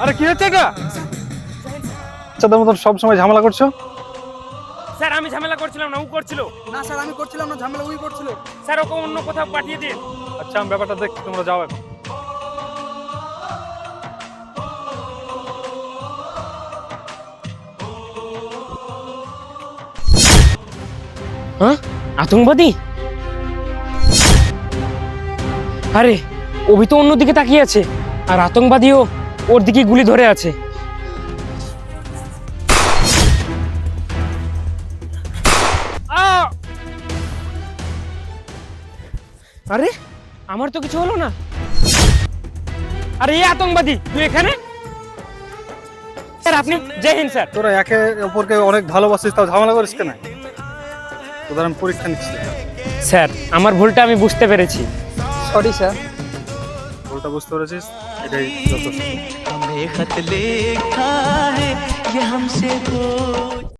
আরে কি হচ্ছে এটা? বাচ্চাদের মতন সবসময় ঝামেলা করছো। স্যার আমি ঝামেলা করছিলাম না, ও করছিল। না স্যার আমি করছিলাম না, ঝামেলা ওই করছিল। স্যার ওকে অন্য কোথাও পাঠিয়ে দিন। আচ্ছা আমি ব্যাপারটা দেখছি, তোমরা যাও এখন। হ্যাঁ, আতঙ্কবাদী? আরে অভি তো অন্যদিকে তাকিয়ে আছে, আর আতঙ্কবাদীও ওর দিকে গুলি ধরে আছে। আরে আমার তো কিছু হলো না। আরে এই আতঙ্কবাদী তুই এখানে? স্যার আপনি জয় হিন্দ স্যার। তোরা একে অপরকে অনেক ভালোবাসিস, তাও ঝামেলা করিস কেন? তোদের আমি পরীক্ষা নিচ্ছি। স্যার আমার ভুলটা আমি বুঝতে পেরেছি। Sorry sir. ভুলটা বুঝতে পেরেছিস, এটাই যথেষ্ট। हमें खत लिखा है ये हमसे हो